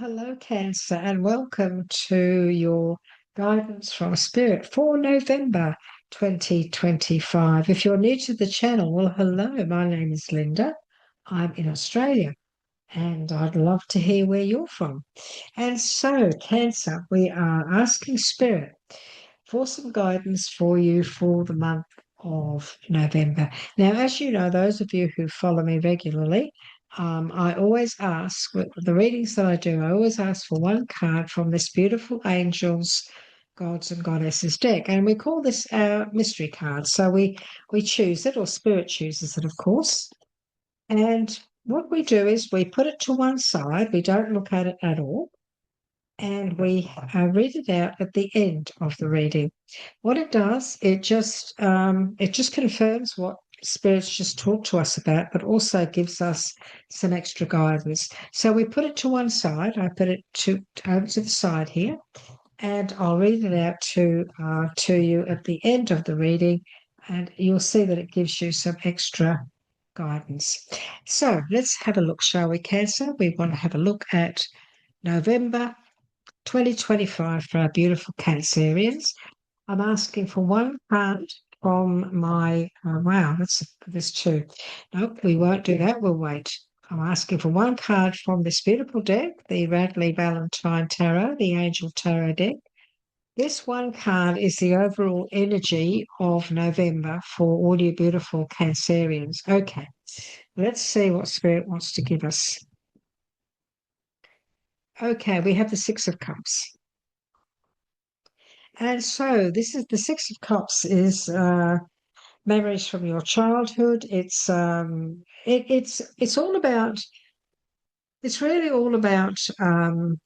Hello, Cancer, and welcome to your guidance from Spirit for November 2025. If you're new to the channel, well, hello, my name is Linda. I'm in Australia, and I'd love to hear where you're from. And so, Cancer, we are asking Spirit for some guidance for you for the month of November. Now, as you know, those of you who follow me regularly, I always ask, with the readings that I do, I always ask for one card from this beautiful angels, gods and goddesses deck. And we call this our mystery card. So we choose it, or spirit chooses it, of course. And what we do is we put it to one side. We don't look at it at all. And we read it out at the end of the reading. What it does, it just confirms what spirits just talked to us about, but also gives us some extra guidance. So we put it to one side. I put it over to the side here, and I'll read it out to you at the end of the reading, and you'll see that it gives you some extra guidance. So let's have a look, shall we, Cancer? We want to have a look at November 2025 for our beautiful Cancerians. I'm asking for one card from my, wow, there's two. Nope, we won't do that. We'll wait. I'm asking for one card from this beautiful deck, the Radley Valentine Tarot, the Angel Tarot deck. This one card is the overall energy of November for all you beautiful Cancerians. Okay, let's see what Spirit wants to give us. Okay, we have the Six of Cups. And so this is the Six of Cups is memories from your childhood. It's all about, it's really all about our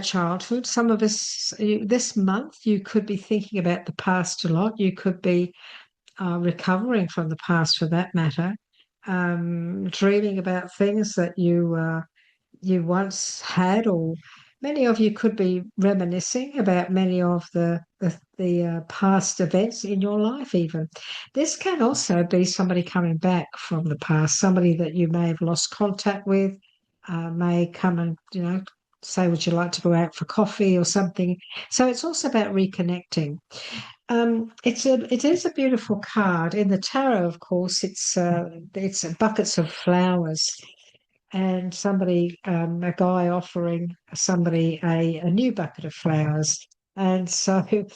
childhood. Some of us this month you could be thinking about the past a lot. You could be recovering from the past, for that matter, dreaming about things that you once had, or many of you could be reminiscing about many of the past events in your life. Even this can also be somebody coming back from the past, somebody that you may have lost contact with, may come and say, would you like to go out for coffee or something? So it's also about reconnecting. It is a beautiful card. In the tarot, of course, it's buckets of flowers, and a guy offering somebody a new bucket of flowers. And so it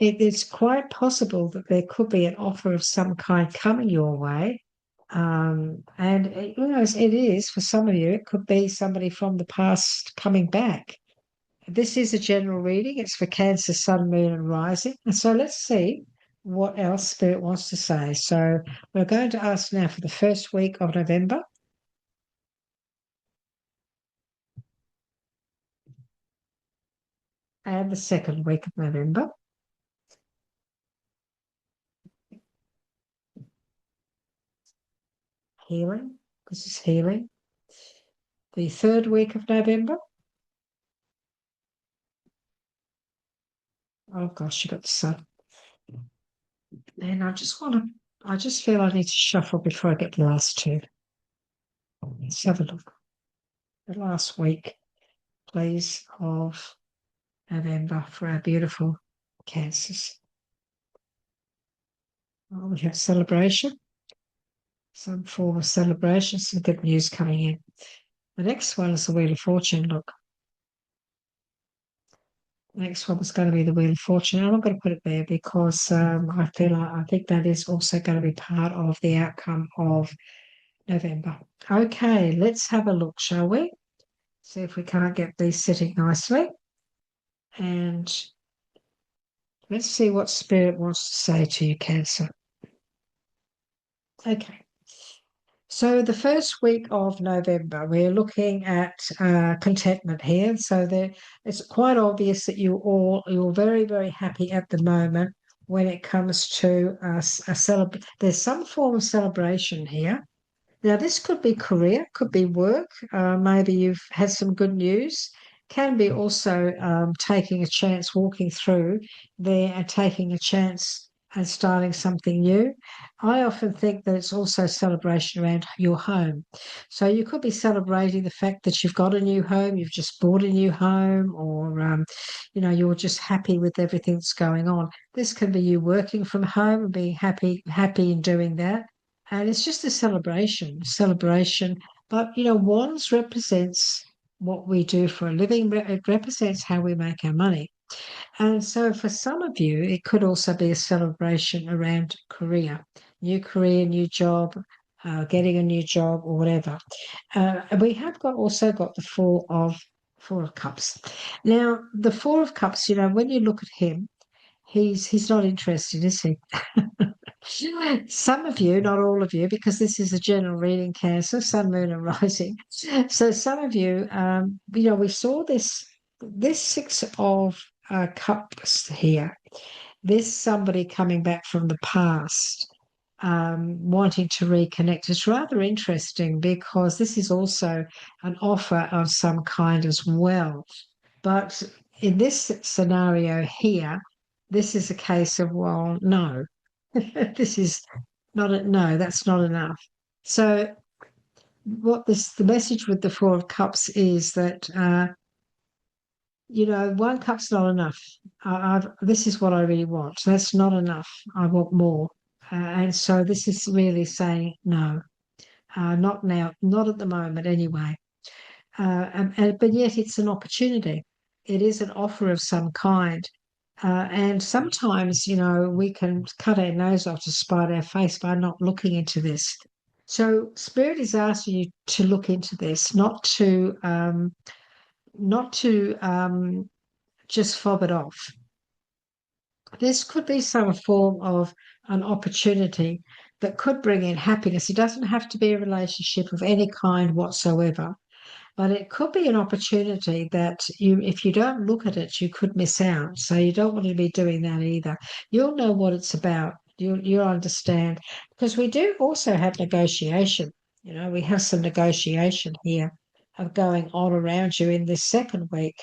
is quite possible that there could be an offer of some kind coming your way. And it is, for some of you, it could be somebody from the past coming back. This is a general reading. It's for Cancer, Sun, Moon, and Rising. And so let's see what else Spirit wants to say. So we're going to ask now for the first week of November. And the second week of November. Healing. This is healing. The third week of November. Oh gosh, you got the Sun. And I just feel I need to shuffle before I get the last two. Let's have a look. The last week, please, of November for our beautiful Cancers. Oh, we have celebration. Some form of celebration, some good news coming in. The next one is the Wheel of Fortune. Look. Next one was going to be the Wheel of Fortune. I'm not going to put it there because I think that is also going to be part of the outcome of November. Okay, let's have a look, shall we? See if we can't get these sitting nicely. And let's see what Spirit wants to say to you, Cancer. Okay. So the first week of November, we're looking at contentment here. So it's quite obvious that you're very, very happy at the moment when it comes to there's some form of celebration here. Now, this could be career, could be work. Maybe you've had some good news. Can be also taking a chance, walking through there and taking a chance and starting something new. I often think that it's also a celebration around your home. So you could be celebrating the fact that you've got a new home, you've just bought a new home, or you're just happy with everything that's going on. This can be you working from home and being happy in doing that. And it's just a celebration. But wands represents what we do for a living. It represents how we make our money. And so for some of you, it could also be a celebration around career, new job, getting a new job or whatever. And we have also got the Four of Cups. Now, the Four of Cups, when you look at him, he's not interested, is he? Some of you, not all of you, because this is a general reading, Cancer, Sun, Moon, and Rising. So some of you, we saw this Six of Cups here. This somebody coming back from the past, wanting to reconnect. It's rather interesting because this is also an offer of some kind as well. But in this scenario here, this is a case of, well, no, this is not no, that's not enough. So the message with the Four of Cups is that one cup's not enough. This is what I really want. That's not enough. I want more. And so this is really saying no, not now, not at the moment anyway. But yet it's an opportunity. It is an offer of some kind. And sometimes, we can cut our nose off to spite our face by not looking into this. So Spirit is asking you to look into this, not to just fob it off. This could be some form of an opportunity that could bring in happiness. It doesn't have to be a relationship of any kind whatsoever. But it could be an opportunity that if you don't look at it, you could miss out. So you don't want to be doing that either. You'll know what it's about. You'll understand because we do also have negotiation. We have some negotiation here of going on around you in this second week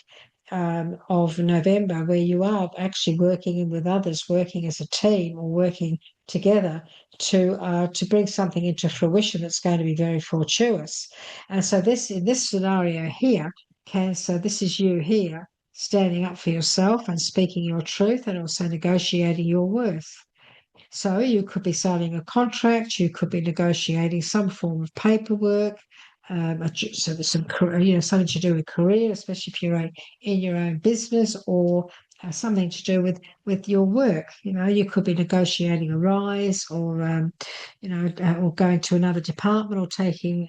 of November, where you are actually working in with others, working as a team or working together to bring something into fruition that's going to be very fortuitous. And so in this scenario here, Cancer, this is you here standing up for yourself and speaking your truth and also negotiating your worth. So you could be signing a contract, you could be negotiating some form of paperwork, so there's something to do with career, especially if you're in your own business, or something to do with your work. You could be negotiating a rise, or or going to another department, or taking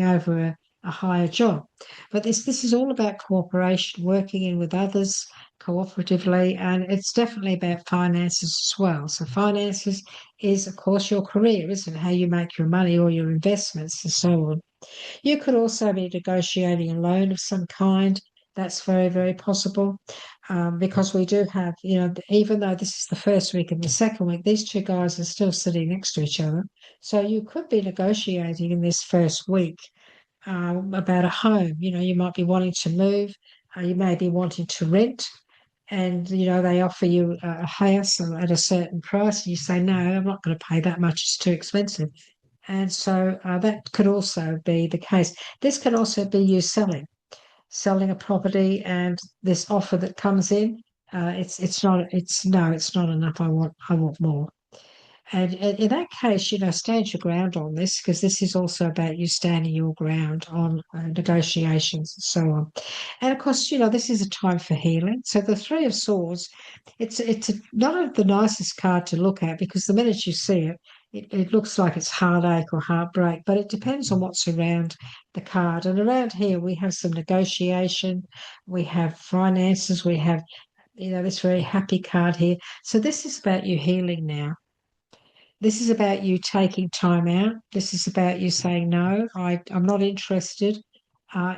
over a higher job. But this is all about cooperation, working in with others cooperatively, and it's definitely about finances as well. So finances is, of course, your career, isn't it? How you make your money or your investments and so on. You could also be negotiating a loan of some kind. That's very, very possible, because we do have, even though this is the first week and the second week, these two guys are still sitting next to each other. So you could be negotiating in this first week about a home. You might be wanting to move, you may be wanting to rent, and they offer you a house at a certain price, and you say, no, I'm not going to pay that much, it's too expensive. And so that could also be the case. This can also be you selling a property, and this offer that comes in, it's not enough. I want more. And in that case, stand your ground on this, because this is also about you standing your ground on negotiations and so on. And of course, this is a time for healing. So the Three of Swords, it's not the nicest card to look at, because the minute you see it, it looks like it's heartache or heartbreak, but it depends on what's around the card. And around here, we have some negotiation, we have finances, we have, this very happy card here. So this is about you healing now. This is about you taking time out. This is about you saying, no, I'm not interested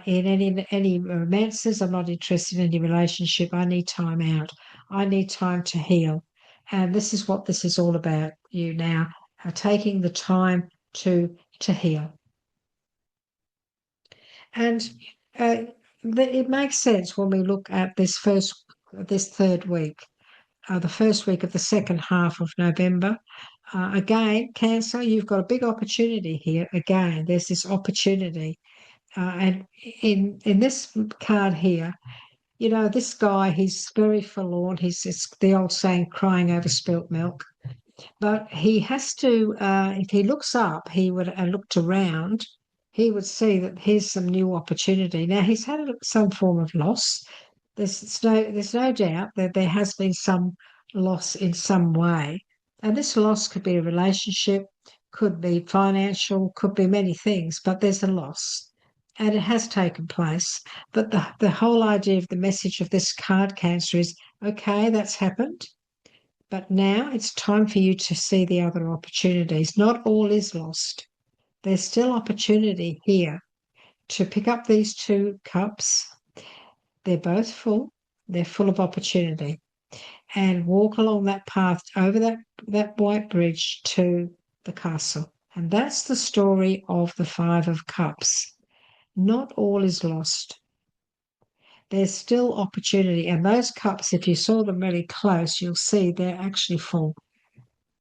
in any romances. I'm not interested in any relationship. I need time out. I need time to heal. And this is what this is all about, you now taking the time to heal. And it makes sense when we look at this third week. the first week of the second half of November. Again, Cancer, you've got a big opportunity here. Again, there's this opportunity. And in this card here, this guy, he's very forlorn. It's the old saying, crying over spilt milk. But he has to, if he looks up, he would and looked around, he would see that here's some new opportunity. Now he's had some form of loss. There's no doubt that there has been some loss in some way, and this loss could be a relationship, could be financial, could be many things. But there's a loss, and it has taken place. But the whole idea of the message of this card, Cancer, is okay. That's happened. But now it's time for you to see the other opportunities. Not all is lost. There's still opportunity here to pick up these two cups. They're both full. They're full of opportunity. And walk along that path over that white bridge to the castle. And that's the story of the Five of Cups. Not all is lost. There's still opportunity. And those cups, if you saw them really close, you'll see they're actually full.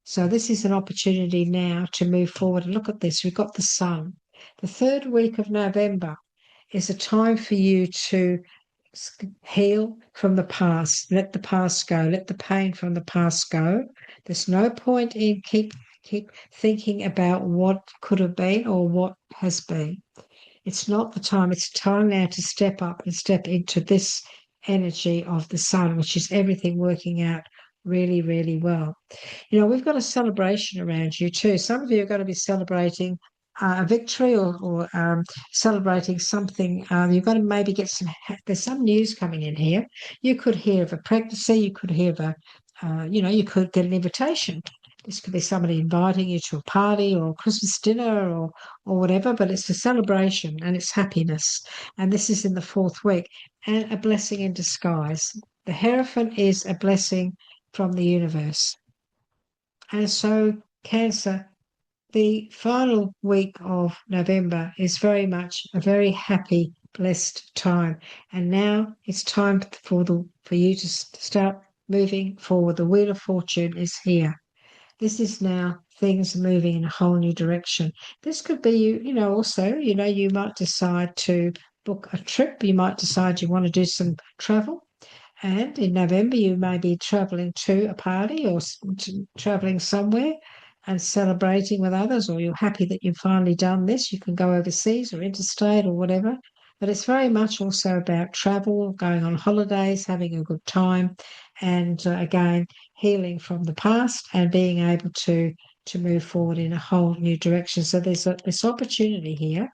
So this is an opportunity now to move forward. And look at this. We've got the sun. The third week of November is a time for you to heal from the past. Let the past go. Let the pain from the past go. There's no point in keep thinking about what could have been or what has been. It's not the time. It's time now to step up and step into this energy of the sun, which is everything working out really, really well. We've got a celebration around you too. Some of you are going to be celebrating a victory or celebrating something. You've got to maybe there's some news coming in here. You could hear of a pregnancy. You could hear of you could get an invitation. This could be somebody inviting you to a party or a Christmas dinner or whatever, but it's a celebration and it's happiness. And this is in the fourth week, and a blessing in disguise. The Hierophant is a blessing from the universe. And so, Cancer, the final week of November is very much a very happy, blessed time. And now it's time for you to start moving forward. The Wheel of Fortune is here. This is now things moving in a whole new direction. This could be also, you might decide to book a trip. You might decide you want to do some travel. And in November, you may be traveling to a party or traveling somewhere and celebrating with others, or you're happy that you've finally done this. You can go overseas or interstate or whatever. But it's very much also about travel, going on holidays, having a good time, and again, healing from the past and being able to move forward in a whole new direction. So there's this opportunity here,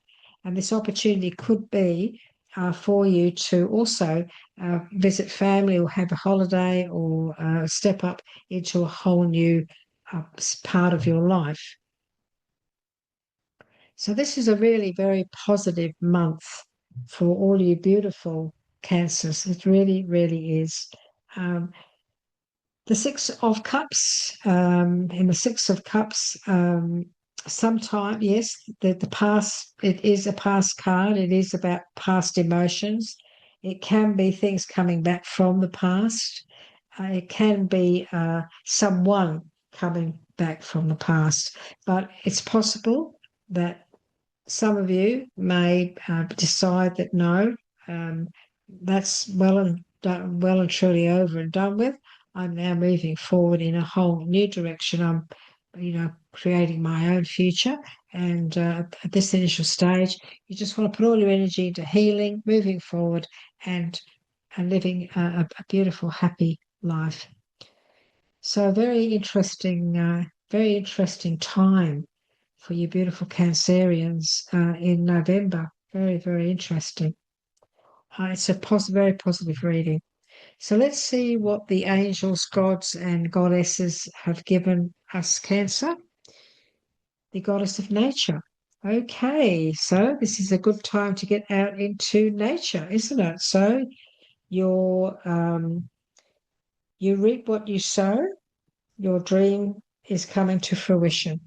and this opportunity could be for you to also visit family or have a holiday or step up into a whole new part of your life. So this is a really very positive month for all you beautiful Cancers. It really, really is. The Six of Cups, in the Six of Cups, sometime, yes, the past, it is a past card. It is about past emotions. It can be things coming back from the past. It can be someone coming back from the past. But it's possible that some of you may decide that no, that's well and truly over and done with. I'm now moving forward in a whole new direction. I'm, creating my own future. And at this initial stage, you just want to put all your energy into healing, moving forward, and living a beautiful, happy life. So very interesting time for you beautiful Cancerians in November. Very, very interesting. It's a very positive reading. So let's see what the angels, gods, and goddesses have given us, Cancer. The goddess of nature. Okay, so this is a good time to get out into nature, isn't it? So you reap what you sow. Your dream is coming to fruition.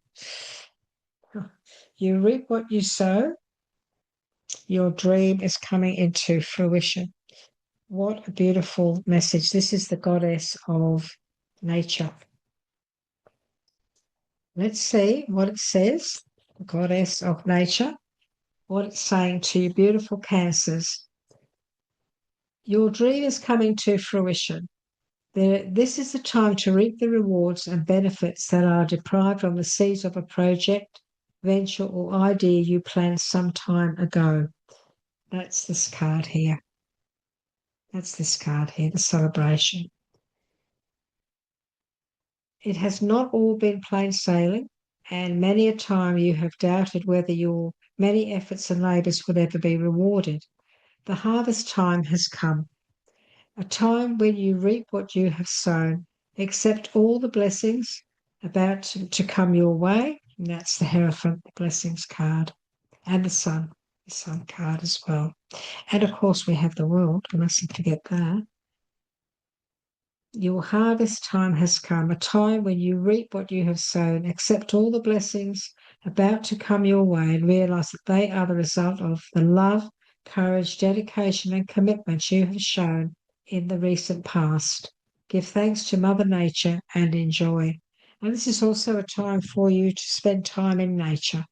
You reap what you sow. Your dream is coming into fruition. What a beautiful message. This is the goddess of nature. Let's see what it says, the goddess of nature, what it's saying to you, beautiful Cancers. Your dream is coming to fruition. This is the time to reap the rewards and benefits that are deprived on the seeds of a project, venture, or idea you planned some time ago. That's this card here. That's this card here, the celebration. It has not all been plain sailing, and many a time you have doubted whether your many efforts and labours would ever be rewarded. The harvest time has come, a time when you reap what you have sown. Accept all the blessings about to come your way. And that's the Hierophant Blessings card, and the Sun card as well. And of course, we have the World. We mustn't forget that. Your harvest time has come, a time when you reap what you have sown. Accept all the blessings about to come your way and realize that they are the result of the love, courage, dedication, and commitment you have shown in the recent past. Give thanks to Mother Nature and enjoy. And this is also a time for you to spend time in nature.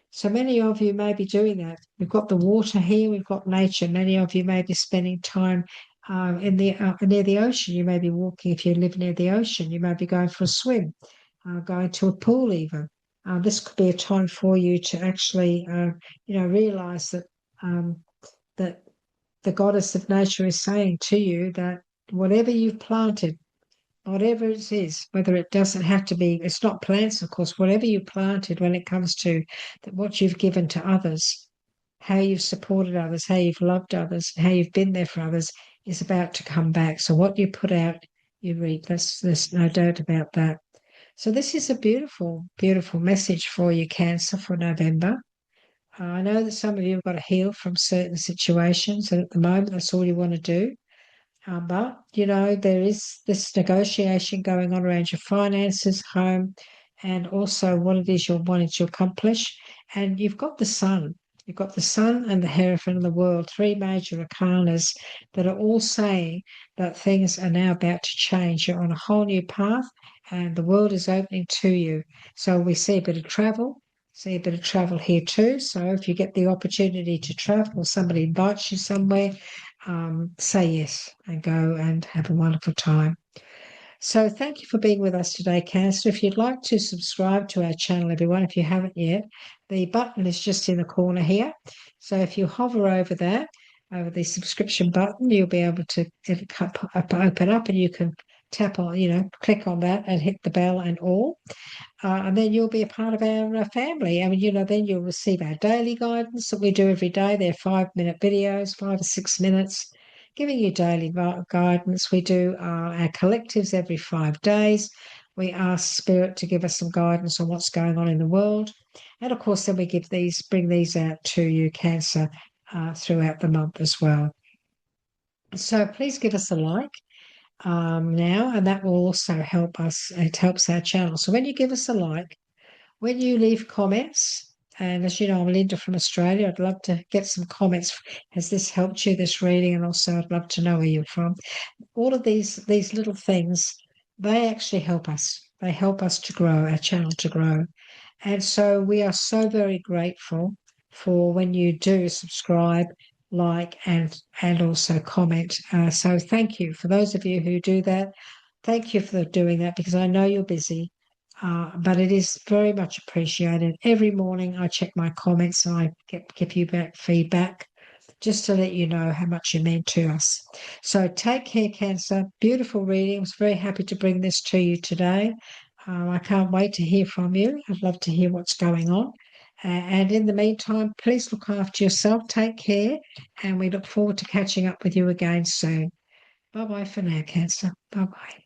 So many of you may be doing that. We've got the water here, we've got nature. Many of you may be spending time near the ocean. You may be walking if you live near the ocean. You may be going for a swim, going to a pool even. This could be a time for you to actually, realize that that the goddess of nature is saying to you that whatever you've planted, whatever it is, whether it doesn't have to be, it's not plants, of course, whatever you planted when it comes to what you've given to others, how you've supported others, how you've loved others, how you've been there for others is about to come back. So what you put out, you reap. There's no doubt about that. So this is a beautiful, beautiful message for you, Cancer, for November. I know that some of you have got to heal from certain situations, and at the moment, that's all you want to do. But, there is this negotiation going on around your finances, home, and also what it is you're wanting to accomplish. And you've got the Sun. You've got the Sun and the Hierophant of the World, three major arcanas that are all saying that things are now about to change. You're on a whole new path and the world is opening to you. So we see a bit of travel. See a bit of travel here too. So if you get the opportunity to travel or somebody invites you somewhere, say yes and go and have a wonderful time. So thank you for being with us today, Cancer. If you'd like to subscribe to our channel, everyone, if you haven't yet, the button is just in the corner here. So if you hover over there, over the subscription button, you'll be able to open up and you can tap on, click on that and hit the bell and all. And then you'll be a part of our family. I mean, then you'll receive our daily guidance that we do every day. They're 5-minute videos, 5 or 6 minutes, giving you daily guidance. We do our collectives every 5 days. We ask Spirit to give us some guidance on what's going on in the world. And of course, then we bring these out to you, Cancer, throughout the month as well. So please give us a like. Now, and that will also help us. It helps our channel. So when you give us a like, when you leave comments, and as you know, I'm Linda from Australia. I'd love to get some comments. Has this helped you, this reading? And also, I'd love to know where you're from. All of these little things, they actually help us. They help us to grow, our channel to grow. And so we are so very grateful for when you do subscribe, like, and also comment. So thank you for those of you who do that. Thank you for doing that because I know you're busy, but it is very much appreciated. Every morning I check my comments and I give you back feedback just to let you know how much you mean to us. So take care, Cancer. Beautiful reading. I was very happy to bring this to you today. I can't wait to hear from you. I'd love to hear what's going on. And in the meantime, please look after yourself. Take care. And we look forward to catching up with you again soon. Bye-bye for now, Cancer. Bye-bye.